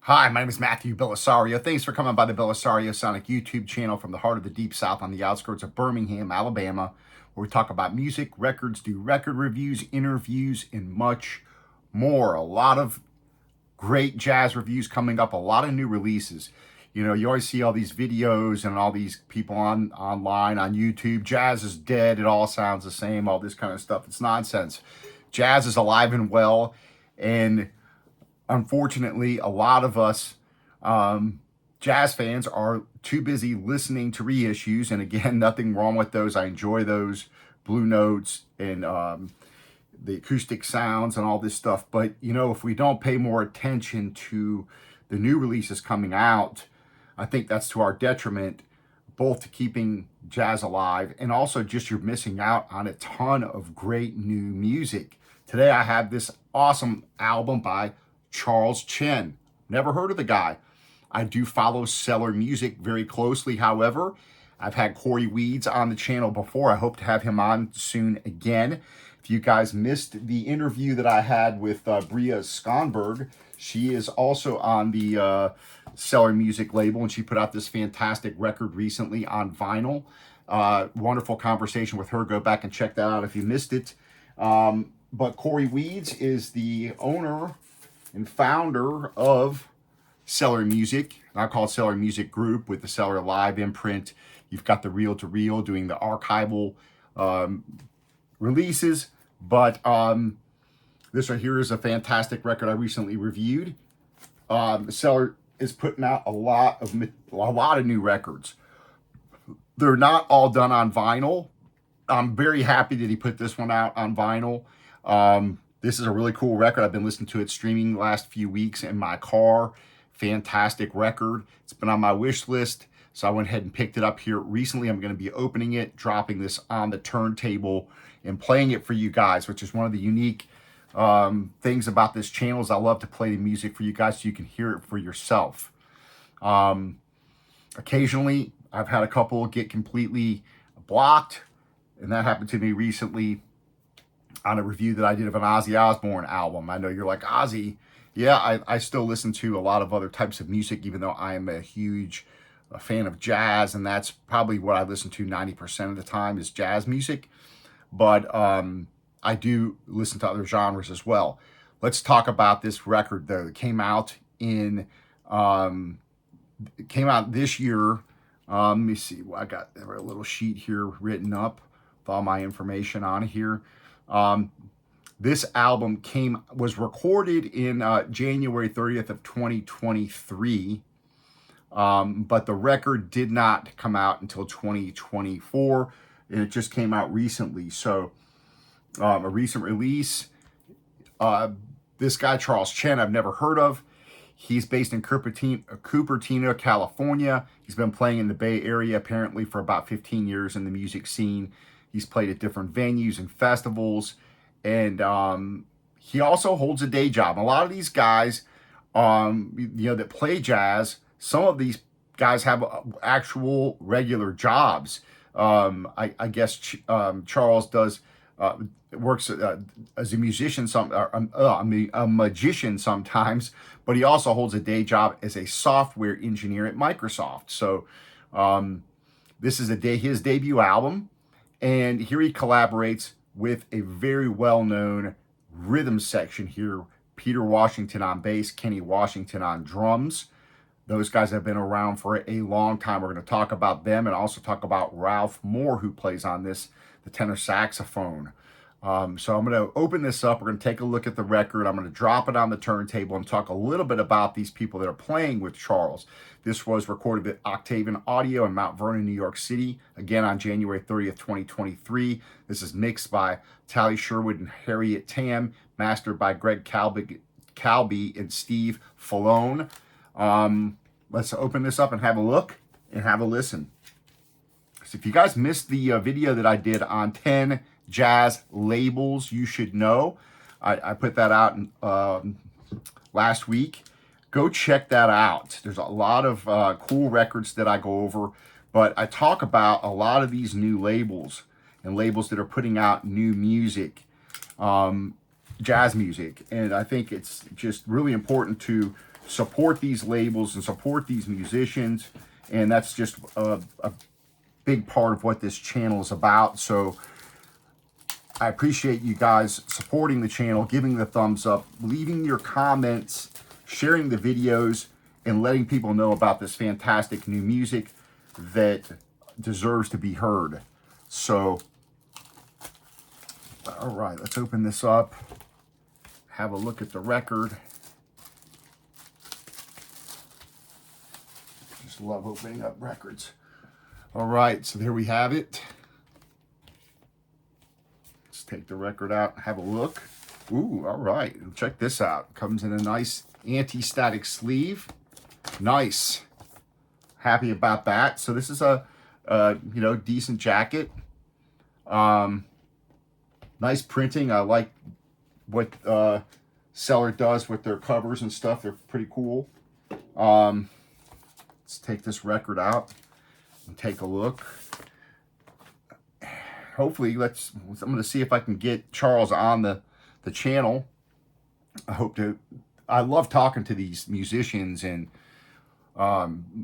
Hi, my name is Matthew Bellisario. Thanks for coming by the BellisarioSonic YouTube channel from the heart of the Deep South on the outskirts of Birmingham, Alabama, where we talk about music, records, do record reviews, interviews, and much more. A lot of great jazz reviews coming up, a lot of new releases. You know, you always see all these videos and all these people online on YouTube. Jazz is dead. It all sounds the same, all this kind of stuff. It's nonsense. Jazz is alive and well, and unfortunately, a lot of us jazz fans are too busy listening to reissues. And again, nothing wrong with those. I enjoy those blue notes and the acoustic sounds and all this stuff. But, you know, if we don't pay more attention to the new releases coming out, I think that's to our detriment, both to keeping jazz alive and also just you're missing out on a ton of great new music. Today I have this awesome album by Chen. Never heard of the guy. I do follow Cellar music very closely. However, I've had Corey Weeds on the channel before. I hope to have him on soon again. If you guys missed the interview that I had with Bria Skonberg, she is also on the Cellar music label, and she put out this fantastic record recently on vinyl. Wonderful conversation with her. Go back and check that out if you missed it. But Corey Weeds is the owner and founder of Cellar Music. I call it Cellar Music Group with the Cellar Live imprint. You've got the reel to reel doing the archival releases. But this right here is a fantastic record I recently reviewed. Cellar is putting out a lot of new records. They're not all done on vinyl. I'm very happy that he put this one out on vinyl. This is a really cool record. I've been listening to it streaming the last few weeks in my car. Fantastic record. It's been on my wish list, so I went ahead and picked it up here recently. I'm going to be opening it, dropping this on the turntable, and playing it for you guys, which is one of the unique things about this channel is I love to play the music for you guys so you can hear it for yourself. Occasionally, I've had a couple get completely blocked, and that happened to me recently on a review that I did of an Ozzy Osbourne album. I know you're like, Ozzy. Yeah, I still listen to a lot of other types of music, even though I am a huge fan of jazz, and that's probably what I listen to 90% of the time is jazz music. But I do listen to other genres as well. Let's talk about this record, though. It came out this year. Let me see. I got a little sheet here written up with all my information on here. This album was recorded in January 30th of 2023, but the record did not come out until 2024, and it just came out recently. So a recent release. This guy, Chen, I've never heard of. He's based in Cupertino, California. He's been playing in the Bay Area apparently for about 15 years in the music scene. He's played at different venues and festivals. And he also holds a day job. A lot of these guys, that play jazz, some of these guys have actual regular jobs. I guess Charles does works as a musician, a magician sometimes, but he also holds a day job as a software engineer at Microsoft. So this is his debut album, and here he collaborates with a very well-known rhythm section here. Peter Washington on bass, Kenny Washington on drums. Those guys have been around for a long time. We're going to talk about them and also talk about Ralph Moore, who plays on this, the tenor saxophone. So I'm going to open this up. We're going to take a look at the record. I'm going to drop it on the turntable and talk a little bit about these people that are playing with Charles. This was recorded at Octavian Audio in Mount Vernon, New York City, again on January 30th, 2023. This is mixed by Tally Sherwood and Harriet Tam, mastered by Greg Calby and Steve Fallone. Let's open this up and have a look and have a listen. So if you guys missed the video that I did on 10 jazz labels you should know, I put that out last week. Go check that out. There's a lot of cool records that I go over, but I talk about a lot of these new labels and labels that are putting out new music, jazz music. And I think it's just really important to support these labels and support these musicians. And that's just a big part of what this channel is about. So I appreciate you guys supporting the channel, giving the thumbs up, leaving your comments, sharing the videos, and letting people know about this fantastic new music that deserves to be heard. So, all right, let's open this up, have a look at the record. Just love opening up records. All right, so there we have it. Let's take the record out and have a look. Ooh, all right, check this out. Comes in a nice anti-static sleeve. Nice. Happy about that. So this is a you know, decent jacket. Nice printing. I like what Cellar does with their covers and stuff. They're pretty cool. Let's take this record out and take a look. Hopefully, I'm going to see if I can get Charles on the channel. I love talking to these musicians and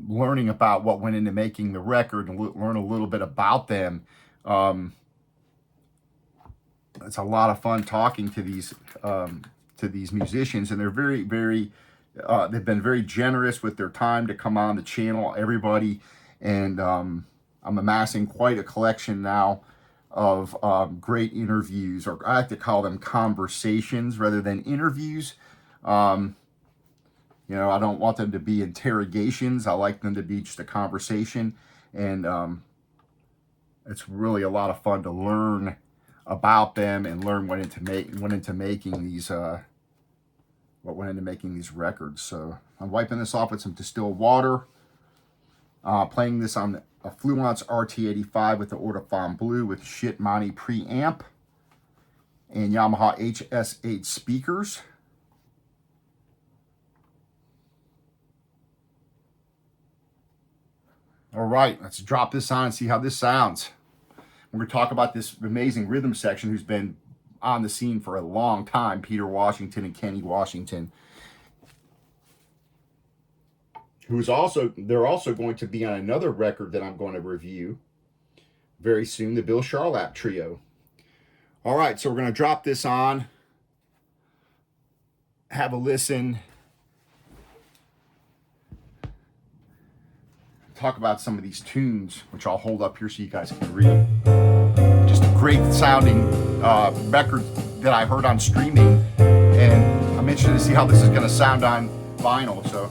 learning about what went into making the record and learn a little bit about them. It's a lot of fun talking to these musicians, and they're very, very, they've been very generous with their time to come on the channel, everybody. And I'm amassing quite a collection now of great interviews, or I like to call them conversations rather than interviews. You know, I don't want them to be interrogations. I like them to be just a conversation. And it's really a lot of fun to learn about them and learn what went into making these records. So I'm wiping this off with some distilled water. Playing this on a Fluence RT85 with the audiophile blue with Shitmoney preamp and Yamaha HS8 speakers. All right, let's drop this on and see how this sounds. We're going to talk about this amazing rhythm section who's been on the scene for a long time, Peter Washington and Kenny Washington, they're also going to be on another record that I'm going to review very soon, the Bill Charlap Trio. All right, so we're going to drop this on, have a listen, talk about some of these tunes, which I'll hold up here so you guys can read. Just a great sounding record that I heard on streaming, and I'm interested to see how this is going to sound on vinyl. So.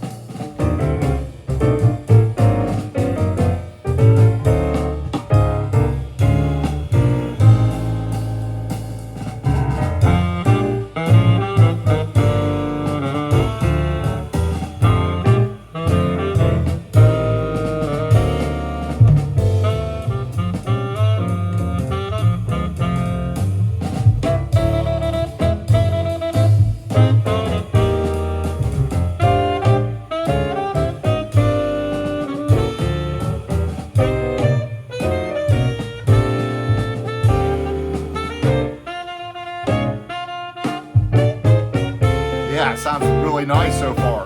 Yeah, it sounds really nice so far.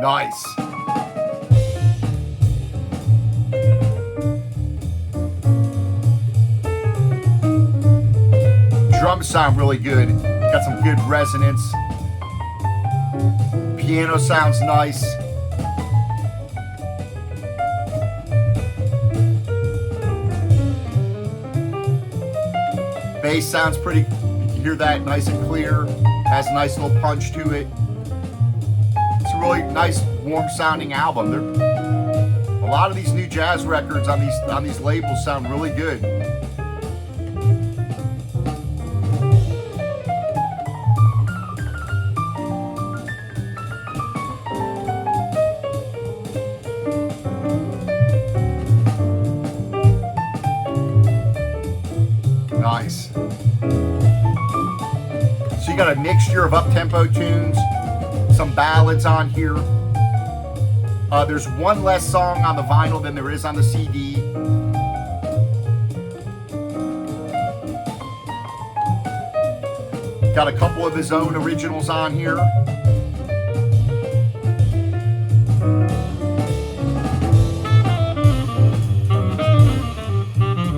Nice. Drums sound really good. Got some good resonance. Piano sounds nice. Bass sounds pretty, you can hear that nice and clear. Has a nice little punch to it. It's a really nice, warm sounding album. A lot of these new jazz records on these labels sound really good. Nice. So you got a mixture of up-tempo tunes, some ballads on here. There's one less song on the vinyl than there is on the CD. Got a couple of his own originals on here.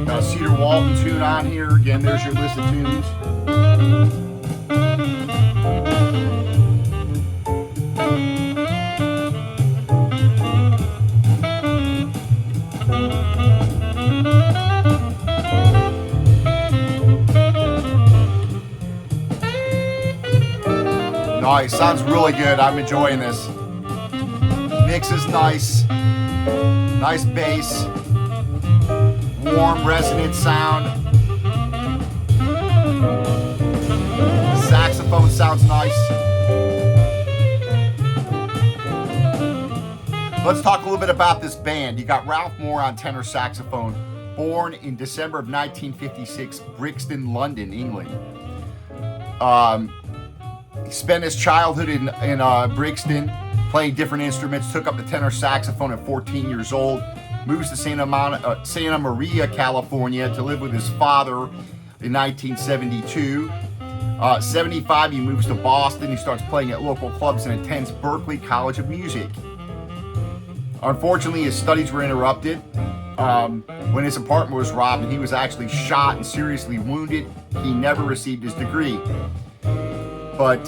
Got a Cedar Walton tune on here. Again, there's your list of tunes. Nice, sounds really good. I'm enjoying this. Mix is nice. Nice bass. Warm, resonant sound. The saxophone sounds nice. Let's talk a little bit about this band. You got Ralph Moore on tenor saxophone, born in December of 1956, Brixton, London, England. He spent his childhood in Brixton, playing different instruments, took up the tenor saxophone at 14 years old, moves to Santa Maria, California to live with his father in 1972. 75, he moves to Boston. He starts playing at local clubs and attends Berklee College of Music. Unfortunately, his studies were interrupted when his apartment was robbed and he was actually shot and seriously wounded. He never received his degree. But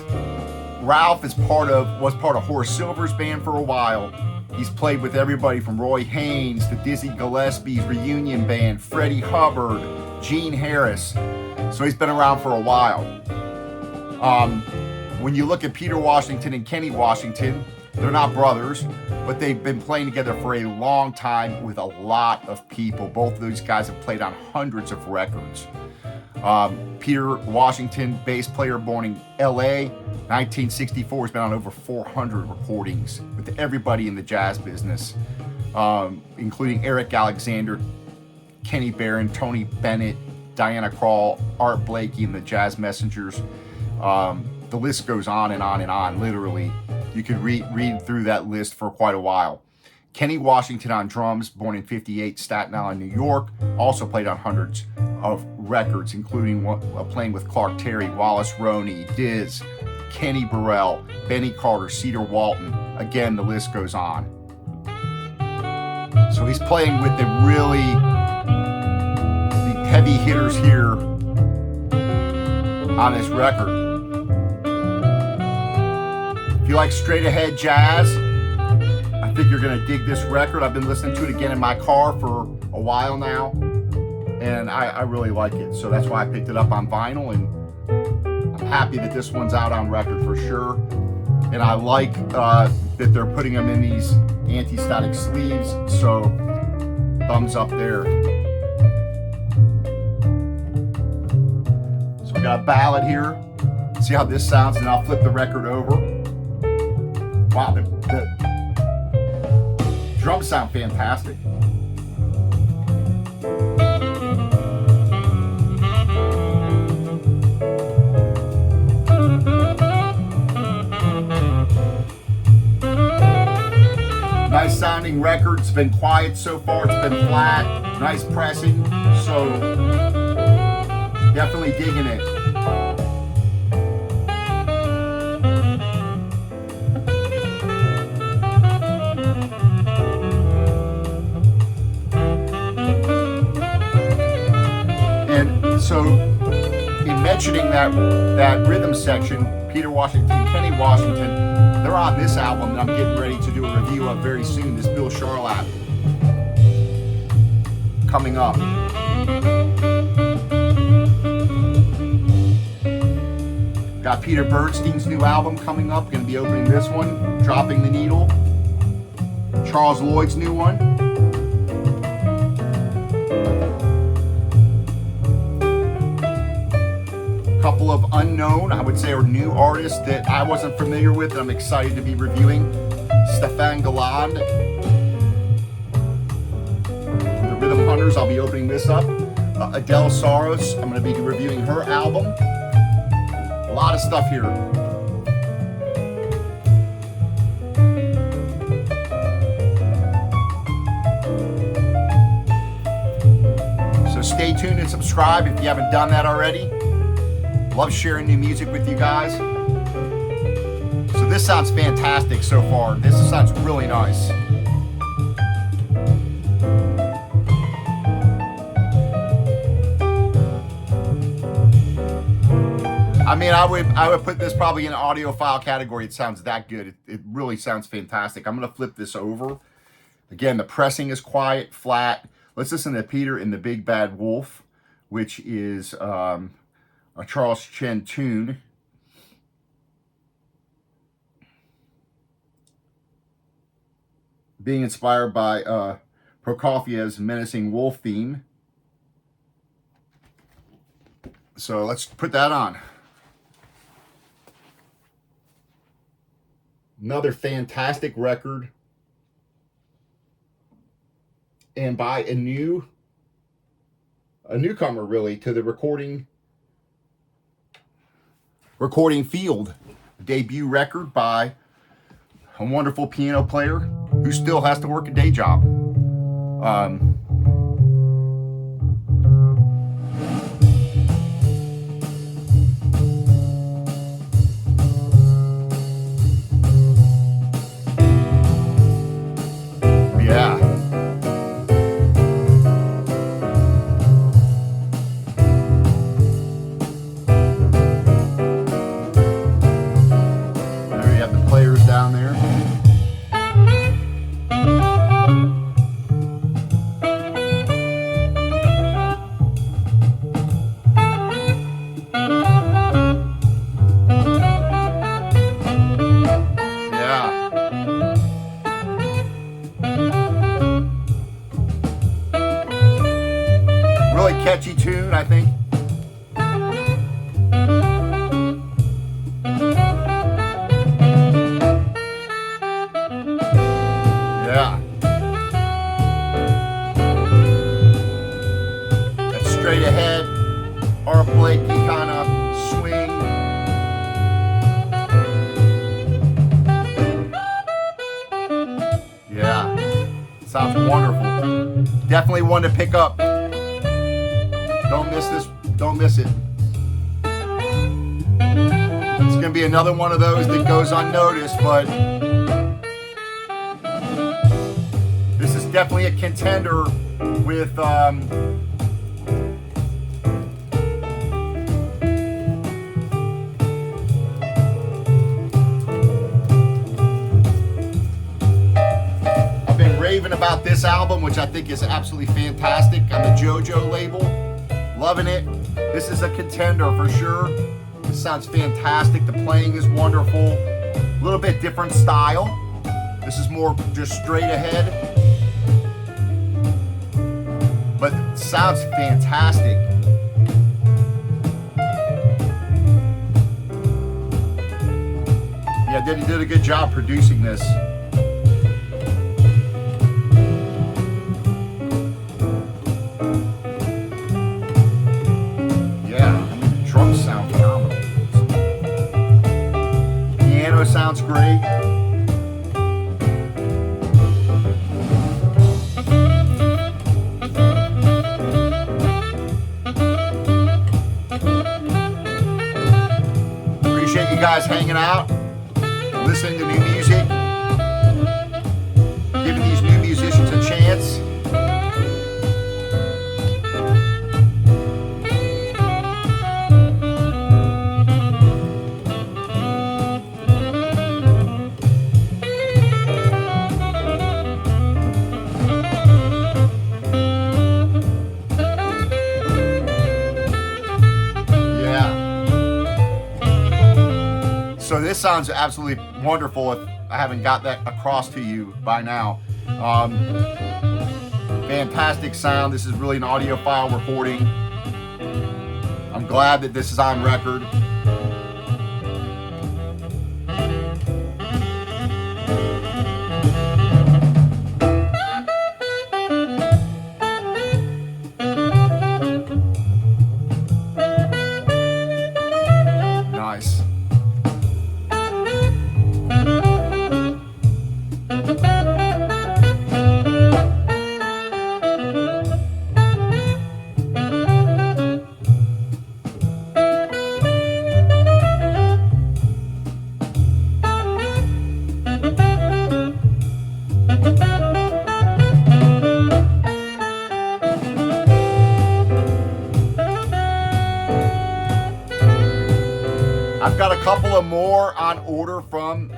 Ralph was part of Horace Silver's band for a while. He's played with everybody from Roy Haynes to Dizzy Gillespie's reunion band, Freddie Hubbard, Gene Harris. So he's been around for a while. When you look at Peter Washington and Kenny Washington, they're not brothers, but they've been playing together for a long time with a lot of people. Both of these guys have played on hundreds of records. Peter Washington, bass player, born in LA, 1964, has been on over 400 recordings with everybody in the jazz business, including Eric Alexander, Kenny Barron, Tony Bennett, Diana Krall, Art Blakey, and the Jazz Messengers. The list goes on and on and on, literally. You could read through that list for quite a while. Kenny Washington on drums, born in 58, Staten Island, New York, also played on hundreds of records, including playing with Clark Terry, Wallace Roney, Diz, Kenny Burrell, Benny Carter, Cedar Walton. Again, the list goes on. So he's playing with the heavy hitters here on this record. If you like straight ahead jazz, I think you're gonna dig this record. I've been listening to it again in my car for a while now, and I really like it. So that's why I picked it up on vinyl, and I'm happy that this one's out on record for sure. And I like that they're putting them in these anti-static sleeves, so thumbs up there. So we got a ballad here. See how this sounds, and I'll flip the record over. Wow, the drums sound fantastic. Nice sounding record. It's been quiet so far. It's been flat. Nice pressing. So definitely digging it. So, in mentioning that rhythm section, Peter Washington, Kenny Washington, they're on this album that I'm getting ready to do a review of very soon, this Bill Charlap, coming up. Got Peter Bernstein's new album coming up, going to be opening this one, Dropping the Needle. Charles Lloyd's new one. Couple of unknown, I would say, or new artists that I wasn't familiar with that I'm excited to be reviewing. Stefan Galland, the Rhythm Hunters, I'll be opening this up. Adele Saros. I'm going to be reviewing her album. A lot of stuff here. So stay tuned and subscribe if you haven't done that already. Love sharing new music with you guys. So this sounds fantastic so far. This sounds really nice. I mean, I would put this probably in an audiophile category. It sounds that good. It really sounds fantastic. I'm going to flip this over. Again, the pressing is quiet, flat. Let's listen to Peter and the Big Bad Wolf, which is a Charles Chen tune. Being inspired by Prokofiev's menacing wolf theme. So let's put that on. Another fantastic record. And by a newcomer really to the recording field. A debut record by a wonderful piano player who still has to work a day job. Yeah. There you have the players down there. Really catchy tune, I think. Yeah. That's straight ahead, arp flaky kind of swing. Yeah. Sounds wonderful. Definitely one to pick up. Don't miss this. Don't miss it. It's going to be another one of those that goes unnoticed, but this is definitely a contender with I've been raving about this album, which I think is absolutely fantastic, on the JoJo label. Loving it. This is a contender for sure. This sounds fantastic. The playing is wonderful. A little bit different style. This is more just straight ahead. But it sounds fantastic. Yeah, he did a good job producing this. Sounds great. Appreciate you guys hanging out, listening to new music, giving these new musicians a chance. So this sounds absolutely wonderful if I haven't got that across to you by now. Fantastic sound. This is really an audiophile recording. I'm glad that this is on record. I've got a couple of more on order from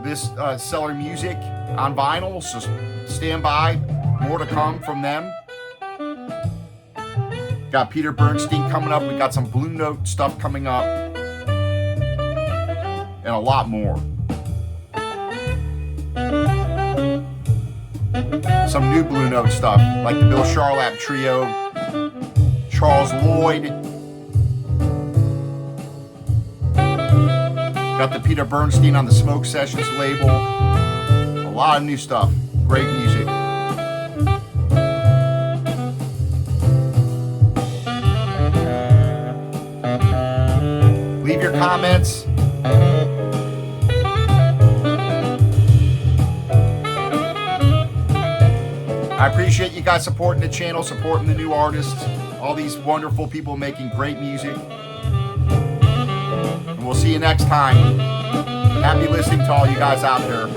this Cellar Music on vinyl, so stand by. More to come from them. Got Peter Bernstein coming up. We got some Blue Note stuff coming up. And a lot more. Some new Blue Note stuff, like the Bill Charlap Trio, Charles Lloyd. Got the Peter Bernstein on the Smoke Sessions label. A lot of new stuff. Great music. Leave your comments. I appreciate you guys supporting the channel, supporting the new artists, all these wonderful people making great music. And we'll see you next time. Happy listening to all you guys out there.